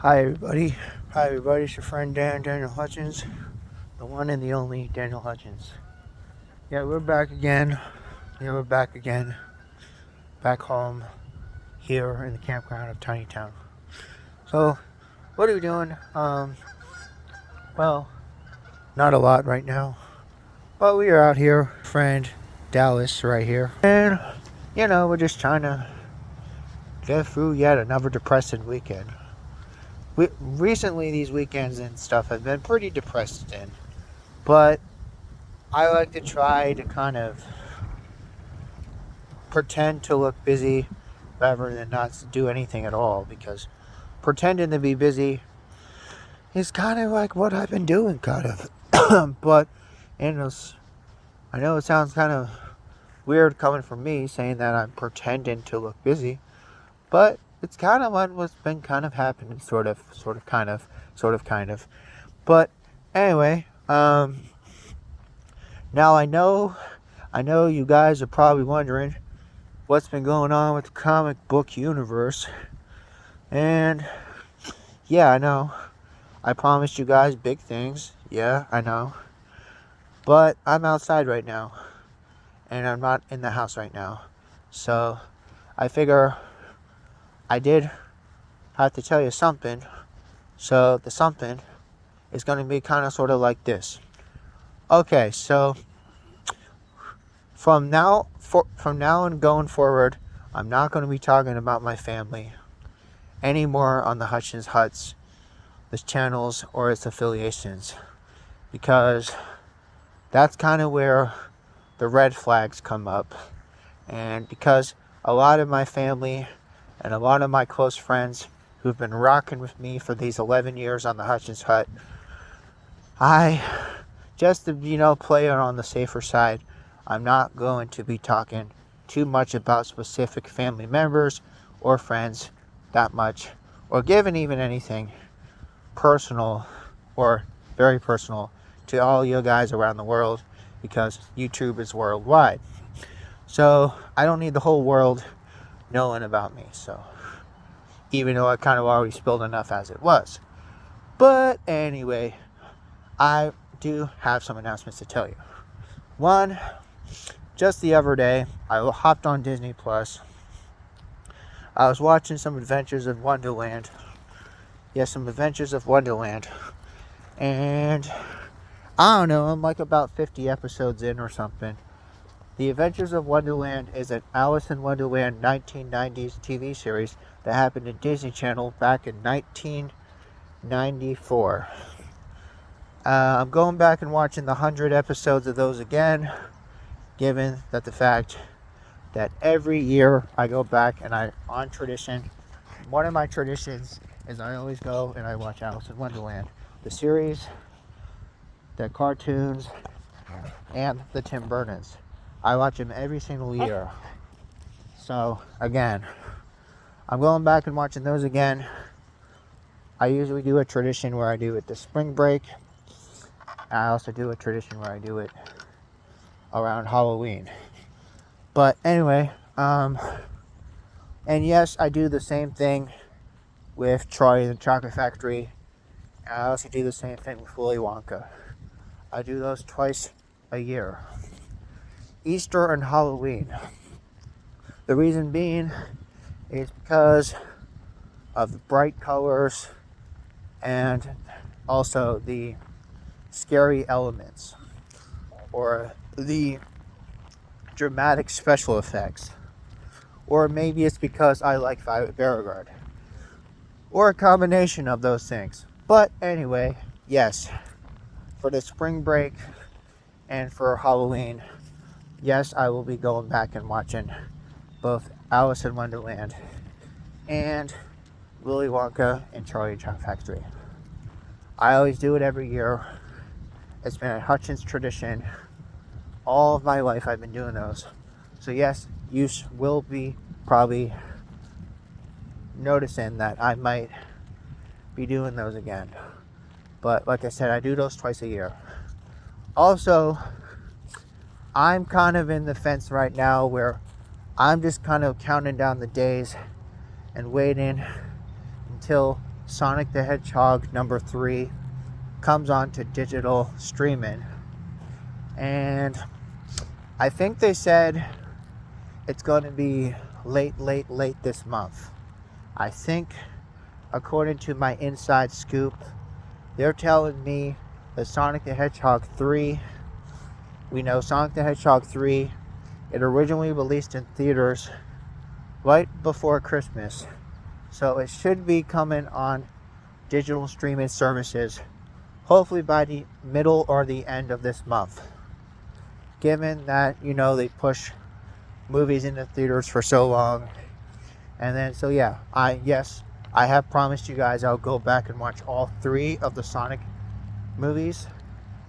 Hi everybody. Hi everybody. It's your friend Daniel Hutchins, the one and the only Daniel Hutchins. Yeah, we're back again. We're back again. Back home here in the campground of Tiny Town. So, what are we doing? Well, not a lot right now, but we are out here. Friend Dallas right here, and we're just trying to get through yet another depressing weekend. Recently, these weekends and stuff have been pretty depressing, but I like to try to kind of pretend to look busy rather than not do anything at all, because pretending to be busy is kind of like what I've been doing, kind of. But I know it sounds kind of weird coming from me saying that I'm pretending to look busy, but it's kind of what's been kind of happening, sort of, kind of. But anyway, now I know you guys are probably wondering what's been going on with the comic book universe. And yeah, I know. I promised you guys big things. Yeah, I know. But I'm outside right now. And I'm not in the house right now. So I figure I did have to tell you something. So the something is going to be kind of sort of like this. Okay, so from now and going forward, I'm not going to be talking about my family anymore on the Hutchins Huts, the channels, or its affiliations, because that's kind of where the red flags come up. And because a lot of my family and a lot of my close friends who've been rocking with me for these 11 years on the Hutchins Hut, I just to play it on the safer side, I'm not going to be talking too much about specific family members or friends that much, or giving even anything personal or very personal to all you guys around the world, because YouTube is worldwide. So I don't need the whole world knowing about me. So even though I kind of already spilled enough as it was. But anyway, I do have some announcements to tell you. One, just the other day, I hopped on Disney Plus. I was watching some Adventures of Wonderland. Yes, some Adventures of Wonderland. And I don't know, I'm like about 50 episodes in or something. The Adventures of Wonderland is an Alice in Wonderland 1990s TV series that happened at Disney Channel back in 1994. I'm going back and watching the 100 episodes of those again, given that the fact that every year I go back and on tradition, one of my traditions is I always go and I watch Alice in Wonderland, the series, the cartoons, and the Tim Burtons. I watch them every single year. So again, I'm going back and watching those again. I usually do a tradition where I do it this spring break. I also do a tradition where I do it around Halloween. But anyway, and yes, I do the same thing with Charlie and the Chocolate Factory. I also do the same thing with Willy Wonka. I do those twice a year. Easter and Halloween. The reason being is because of the bright colors and also the scary elements, or the dramatic special effects, or maybe it's because I like Violet Beauregarde, or a combination of those things. But anyway, yes, for the spring break and for Halloween, yes, I will be going back and watching both Alice in Wonderland and Willy Wonka and Charlie and Chocolate Factory. I always do it every year. It's been a Hutchins tradition. All of my life I've been doing those. So yes, you will be probably noticing that I might be doing those again. But like I said, I do those twice a year. Also, I'm kind of in the fence right now where I'm just kind of counting down the days and waiting until Sonic the Hedgehog number 3 comes on to digital streaming. And I think they said it's going to be late this month. I think, according to my inside scoop, they're telling me that Sonic the Hedgehog 3, we know Sonic the Hedgehog 3, it originally released in theaters right before Christmas. So it should be coming on digital streaming services hopefully by the middle or the end of this month. Given that, they push movies into theaters for so long. And then, so yeah, I have promised you guys I'll go back and watch all 3 of the Sonic movies.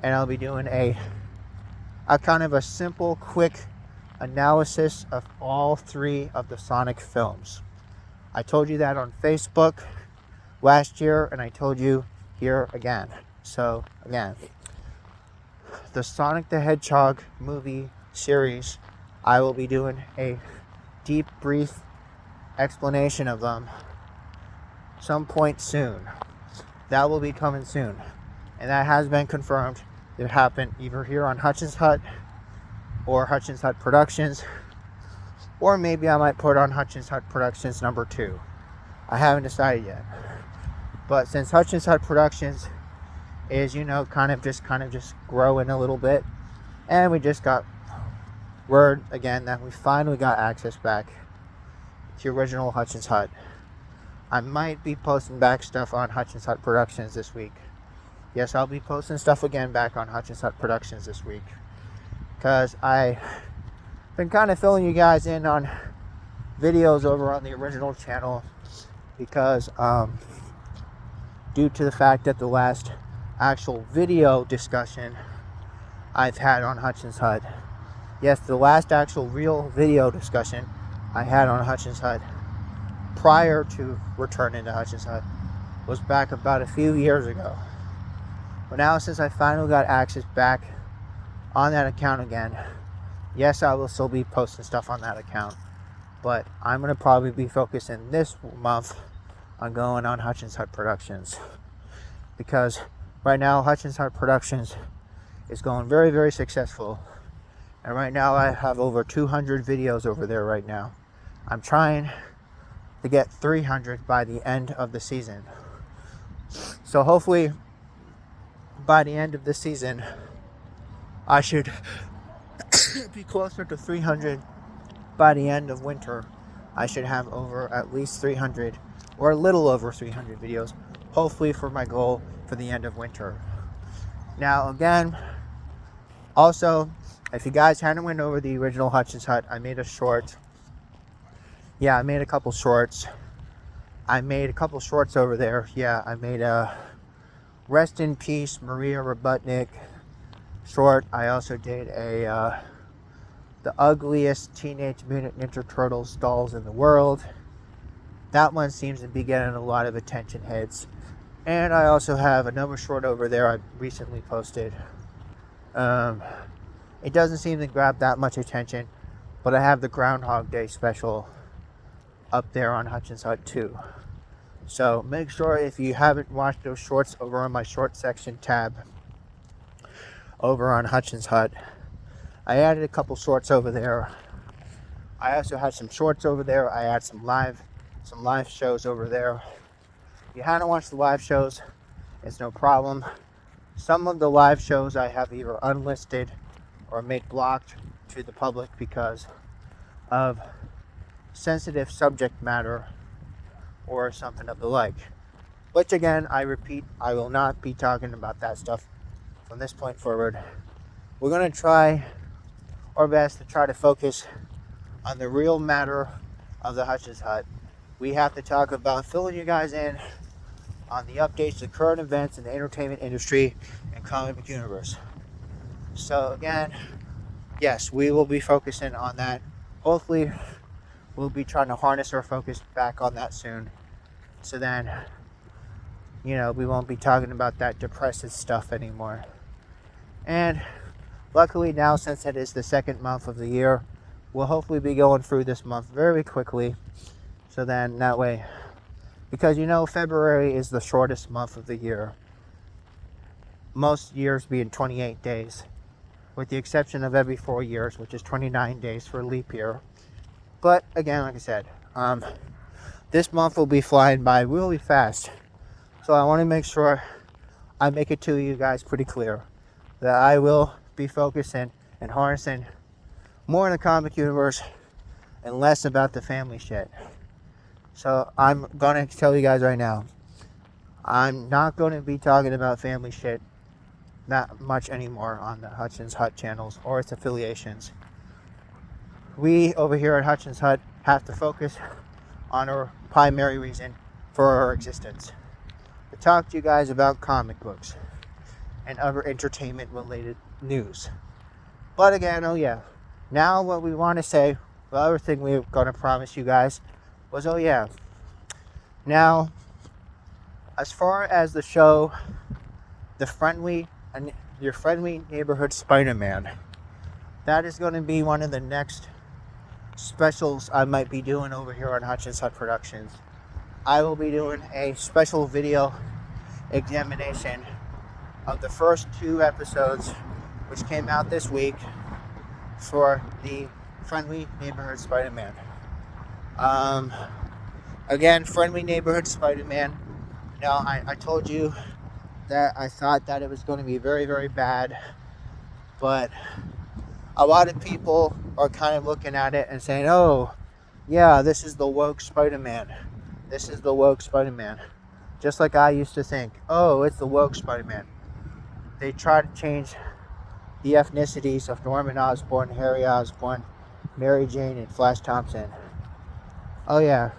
And I'll be doing a kind of a simple, quick analysis of all 3 of the Sonic films. I told you that on Facebook last year, and I told you here again. So, again, the Sonic the Hedgehog movie series, I will be doing a deep, brief explanation of them some point soon. That will be coming soon. And that has been confirmed. It happened either here on Hutchins Hut or Hutchins Hut Productions, or maybe I might put on Hutchins Hut Productions number 2. I haven't decided yet. But since Hutchins Hut Productions is, kind of just growing a little bit, and we just got word again that we finally got access back to the original Hutchins Hut. I might be posting back stuff on Hutchins Hut Productions this week. Yes, I'll be posting stuff again back on Hutchins Hut Productions this week, because I've been kind of filling you guys in on videos over on the original channel, because due to the fact that the last actual video discussion I've had on Hutchins Hut, yes, the last actual real video discussion I had on Hutchins Hut prior to returning to Hutchins Hut was back about a few years ago. But now, since I finally got access back on that account again, yes, I will still be posting stuff on that account, but I'm going to probably be focusing this month on going on Hutchins Hut Productions, because right now Hutchins Hut Productions is going very, very successful, and right now I have over 200 videos over there right now. I'm trying to get 300 by the end of the season. So hopefully by the end of the season I should be closer to 300. By the end of winter I should have over at least 300 or a little over 300 videos, hopefully, for my goal for the end of winter. Now again, also, if you guys hadn't went over the original Hutchins Hut, I made a short. Yeah, I made a couple shorts. I made a couple shorts over there. Yeah, I made a Rest in Peace Maria Robotnik short. I also did a the ugliest Teenage Mutant Ninja Turtles dolls in the world. That one seems to be getting a lot of attention hits. And I also have another short over there I recently posted. It doesn't seem to grab that much attention, but I have the Groundhog Day special up there on Hutchins Hut too. So make sure, if you haven't watched those shorts, over on my short section tab over on Hutchins Hut, I added a couple shorts over there. I also had some shorts over there. I had some live shows over there. If you haven't watched the live shows, it's no problem. Some of the live shows I have either unlisted or made blocked to the public because of sensitive subject matter or something of the like. Which again, I repeat, I will not be talking about that stuff from this point forward. We're going to try our best to try to focus on the real matter of the Hutchins Hut. We have to talk about filling you guys in on the updates to current events in the entertainment industry and comic book universe. So again, yes, we will be focusing on that. Hopefully, we'll be trying to harness our focus back on that soon. So then, we won't be talking about that depressive stuff anymore. And luckily now, since it is the second month of the year, we'll hopefully be going through this month very quickly. So then that way Because February is the shortest month of the year. Most years being 28 days, with the exception of every 4 years, which is 29 days for a leap year. But again, like I said, this month will be flying by really fast. So I want to make sure I make it to you guys pretty clear that I will be focusing and harnessing more in the comic universe and less about the family shit. So I'm going to tell you guys right now, I'm not going to be talking about family shit that much anymore on the Hutchins Hut channels or its affiliations. We over here at Hutchins Hut have to focus on our primary reason for our existence. To talk to you guys about comic books and other entertainment related news. But again, now what we want to say, the other thing we were going to promise you guys was, now as far as the show, Your Friendly Neighborhood Spider-Man, that is going to be one of the next specials I might be doing over here on Hutchins Hut Productions. I will be doing a special video examination of the first 2 episodes which came out this week for the Friendly Neighborhood Spider-Man. Again, Friendly Neighborhood Spider-Man. I told you that I thought that it was going to be very, very bad, but a lot of people are kind of looking at it and saying, oh, yeah, this is the woke Spider-Man. This is the woke Spider-Man. Just like I used to think, oh, it's the woke Spider-Man. They try to change the ethnicities of Norman Osborn, Harry Osborn, Mary Jane, and Flash Thompson. Oh, yeah.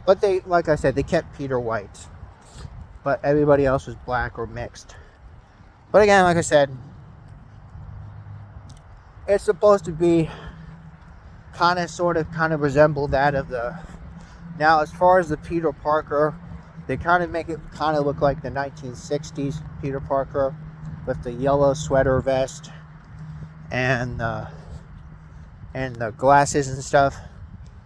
But they, like I said, they kept Peter white. But everybody else was black or mixed. But again, like I said, it's supposed to be kind of resemble that of the... Now, as far as the Peter Parker, they kind of make it kind of look like the 1960s Peter Parker with the yellow sweater vest and the glasses and stuff.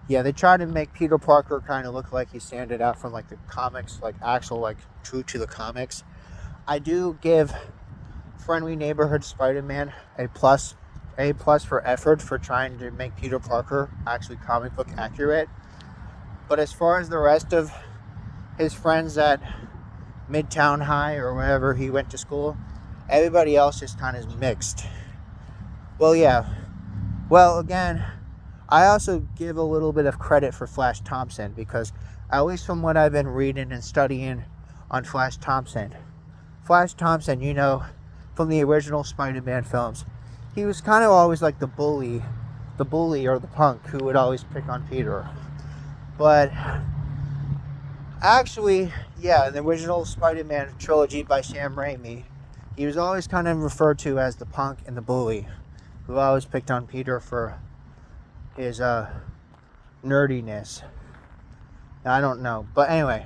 Yeah, they try to make Peter Parker kind of look like he standed out from like the comics, like actual, like true to the comics. I do give Friendly Neighborhood Spider-Man a plus for effort for trying to make Peter Parker actually comic book accurate. But as far as the rest of his friends at Midtown High or wherever he went to school, everybody else is kind of mixed. Well, yeah. Well, again, I also give a little bit of credit for Flash Thompson because, at least from what I've been reading and studying on Flash Thompson, from the original Spider-Man films, he was kind of always like the bully or the punk who would always pick on Peter. But actually, yeah, in the original Spider-Man trilogy by Sam Raimi, he was always kind of referred to as the punk and the bully who always picked on Peter for his nerdiness. I don't know. But anyway,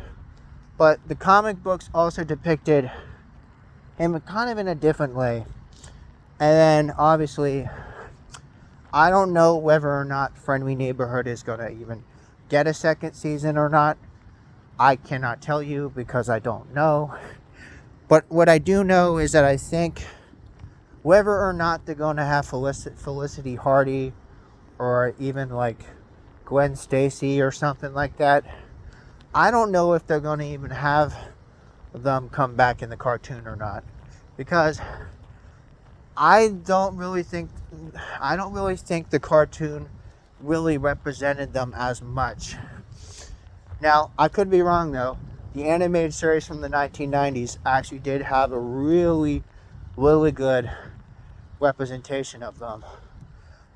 but the comic books also depicted him kind of in a different way. And then, obviously, I don't know whether or not Friendly Neighborhood is going to even get a second season or not. I cannot tell you because I don't know. But what I do know is that I think whether or not they're going to have Felicity Hardy or even like Gwen Stacy or something like that, I don't know if they're going to even have them come back in the cartoon or not. Because I don't really think the cartoon really represented them as much. Now, I could be wrong though. The animated series from the 1990s actually did have a really, really good representation of them.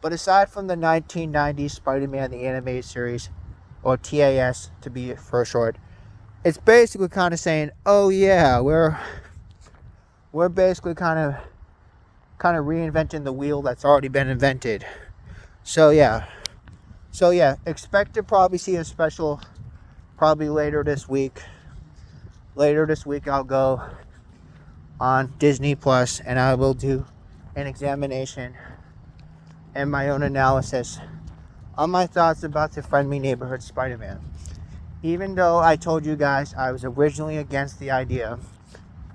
But aside from the 1990s Spider-Man the Animated Series, or TAS to be for short, it's basically kind of saying, oh yeah, we're basically kind of reinventing the wheel that's already been invented. So yeah, expect to probably see a special probably later this week. Later this week I'll go on Disney Plus and I will do an examination and my own analysis on my thoughts about the Friendly Neighborhood Spider-Man. even though I told you guys I was originally against the idea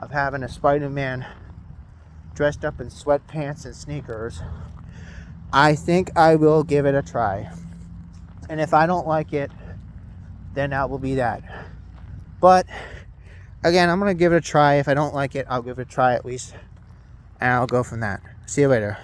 of having a Spider-Man dressed up in sweatpants and sneakers, I think I will give it a try. And if I don't like it, then that will be that. But again, I'm going to give it a try. If I don't like it, I'll give it a try at least. And I'll go from that. See you later.